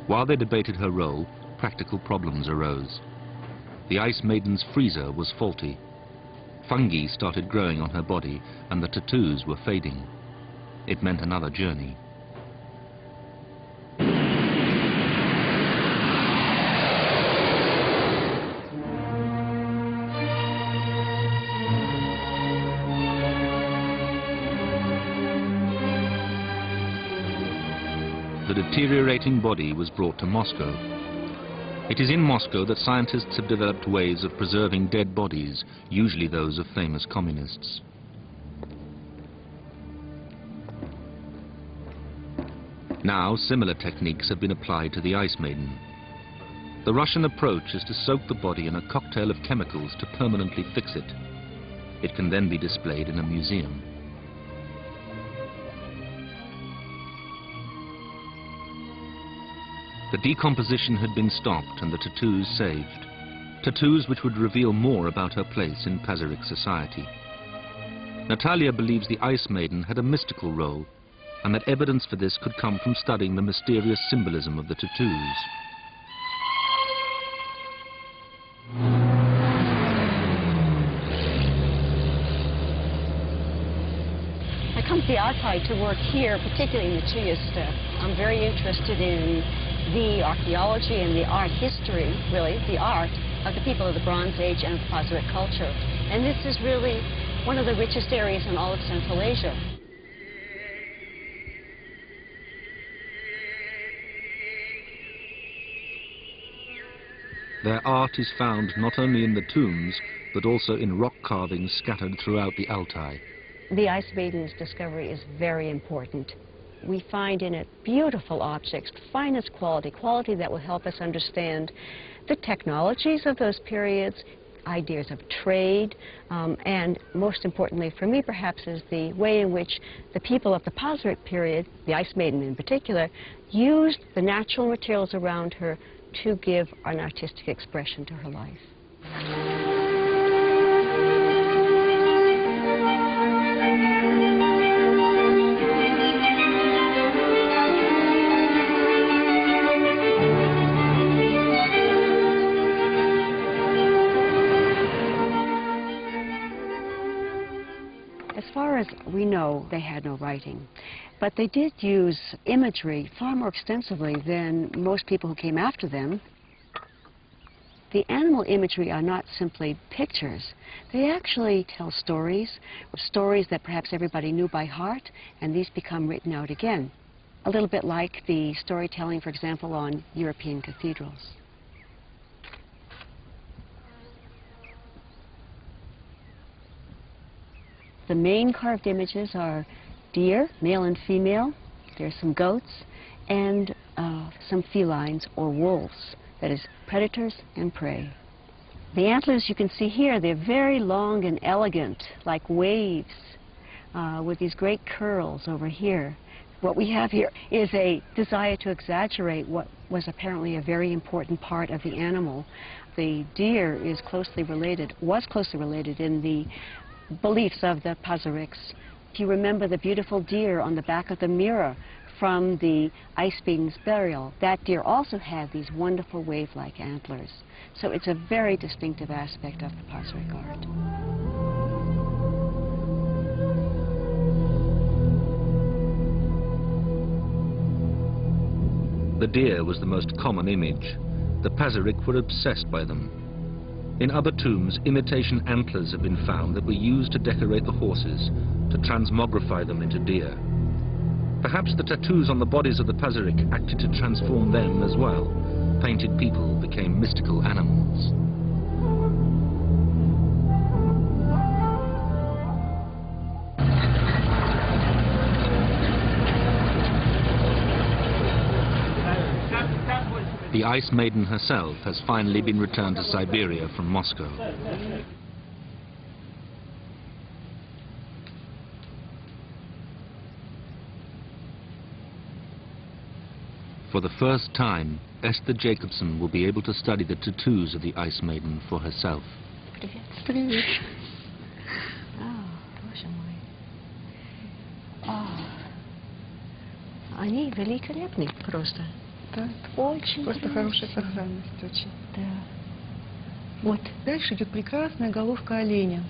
While they debated her role, practical problems arose. The Ice Maiden's freezer was faulty. Fungi started growing on her body, and the tattoos were fading. It meant another journey. The deteriorating body was brought to Moscow. It is in Moscow that scientists have developed ways of preserving dead bodies, usually those of famous communists. Now, similar techniques have been applied to the Ice Maiden. The Russian approach is to soak the body in a cocktail of chemicals to permanently fix it. It can then be displayed in a museum. The decomposition had been stopped and the tattoos saved. Tattoos which would reveal more about her place in Pazyryk society. Natalia believes the Ice Maiden had a mystical role, and that evidence for this could come from studying the mysterious symbolism of the tattoos. I come to the Altai to work here, particularly in the Chiyas. I'm very interested in the archaeology and the art history, really, the art of the people of the Bronze Age and of Pazyryk culture. And this is really one of the richest areas in all of Central Asia. Their art is found not only in the tombs, but also in rock carvings scattered throughout the Altai. The Ice Maiden's discovery is very important. We find in it beautiful objects, finest quality, quality that will help us understand the technologies of those periods, ideas of trade, and most importantly for me perhaps is the way in which the people of the Pazyryk period, the Ice Maiden in particular, used the natural materials around her to give an artistic expression to her life. As far as we know, they had no writing, but they did use imagery far more extensively than most people who came after them. The animal imagery are not simply pictures. They actually tell stories, stories that perhaps everybody knew by heart, and these become written out again. A little bit like the storytelling, for example, on European cathedrals. The main carved images are deer, male and female. There's some goats and some felines or wolves, that is, predators and prey. The antlers you can see here, they're very long and elegant, like waves, with these great curls over here. What we have here is a desire to exaggerate what was apparently a very important part of the animal. The deer is closely related, was closely related in the beliefs of the Pazyryks. If you remember the beautiful deer on the back of the mirror from the Ice Maiden's burial, that deer also had these wonderful wave-like antlers. So it's a very distinctive aspect of the Pazyryk art. The deer was the most common image. The Pazyryk were obsessed by them. In other tombs, imitation antlers have been found that were used to decorate the horses, to transmogrify them into deer. Perhaps the tattoos on the bodies of the Pazyryk acted to transform them as well. Painted people became mystical animals. The Ice Maiden herself has finally been returned to Siberia from Moscow. For the first time, Esther Jacobson will be able to study the tattoos of the Ice Maiden for herself. Привет. Боже мой. Они великолепны просто. Да, Очень просто интересно. хорошая сохранность очень. Да. Вот дальше идет прекрасная головка оленя.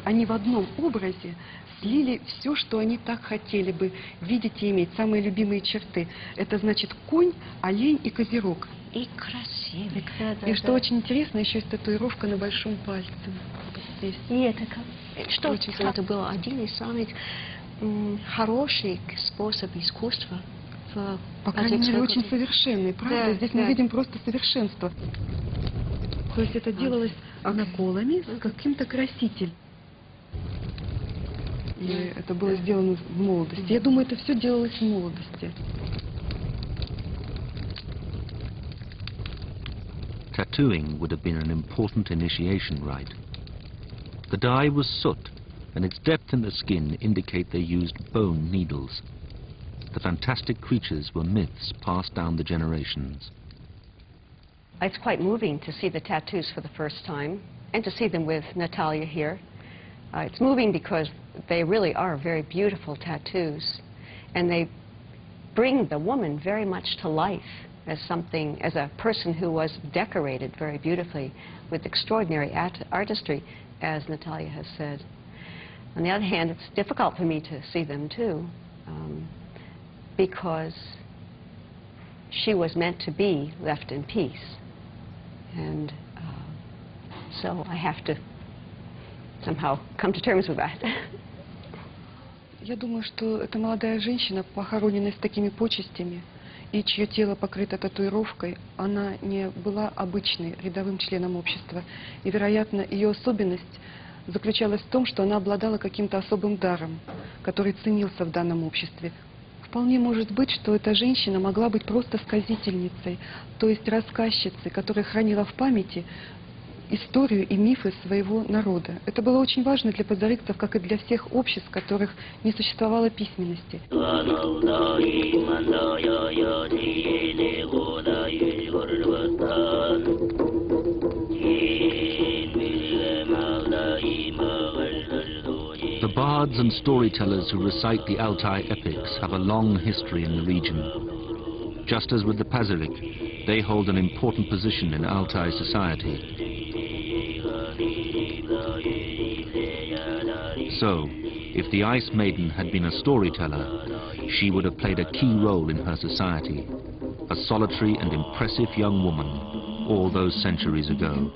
Они в одном образе слили все, что они так хотели бы видеть и иметь. Самые любимые черты. Это значит конь, олень и козерог. И красиво. И что очень интересно, еще есть татуировка на большом пальце. Здесь. И это как... Что Очень это было один из самых хороших способов искусства. По крайней мере, очень совершенный, правда? Да, Здесь да. мы видим просто совершенство. То есть это делалось наколами с каким-то красителем. И это было сделано в молодости. Я думаю, это все делалось в молодости. Tattooing would have been an important initiation rite. The dye was soot, and its depth in the skin indicate they used bone needles. The fantastic creatures were myths passed down the generations. It's quite moving to see the tattoos for the first time and to see them with Natalia here. It's moving because they really are very beautiful tattoos, and they bring the woman very much to life as something, as a person who was decorated very beautifully with extraordinary artistry, as Natalia has said. On the other hand, it's difficult for me to see them too, because she was meant to be left in peace. And so I have to somehow come to terms with that. Я думаю, что эта молодая женщина, похороненная с такими почестями, и чье тело покрыто татуировкой, она не была обычной рядовым членом общества. И, вероятно, ее особенность заключалась в том, что она обладала каким-то особым даром, который ценился в данном обществе. Вполне может быть, что эта женщина могла быть просто сказительницей, то есть рассказчицей, которая хранила в памяти историю и мифы своего народа. Это было очень важно для пазарикцев, как и для всех обществ, в которых не существовало письменности. The bards and storytellers who recite the Altai epics have a long history in the region. Just as with the Pazyryk, they hold an important position in Altai society. So, if the Ice Maiden had been a storyteller, she would have played a key role in her society, a solitary and impressive young woman all those centuries ago.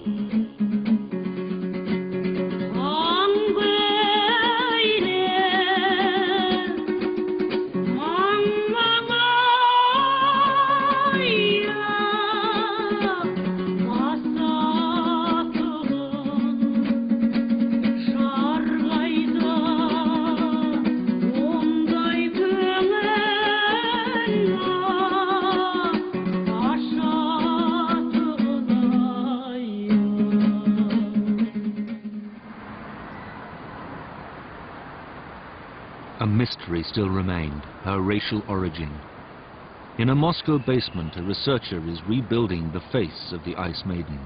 A mystery still remained, her racial origin. In a Moscow basement, a researcher is rebuilding the face of the Ice Maiden.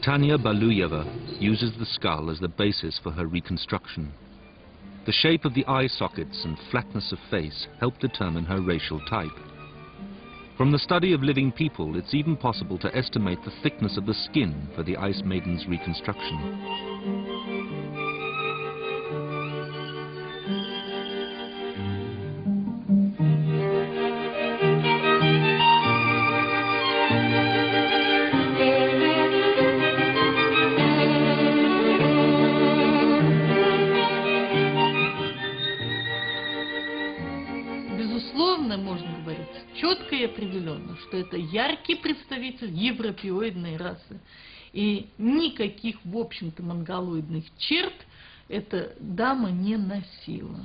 Tanya Baluyeva uses the skull as the basis for her reconstruction. The shape of the eye sockets and flatness of face help determine her racial type. From the study of living people, it's even possible to estimate the thickness of the skin for the Ice Maiden's reconstruction. Безусловно, можно говорить четко и определенно, что это яркий представитель европеоидной расы. И никаких, в общем-то, монголоидных черт эта дама не носила.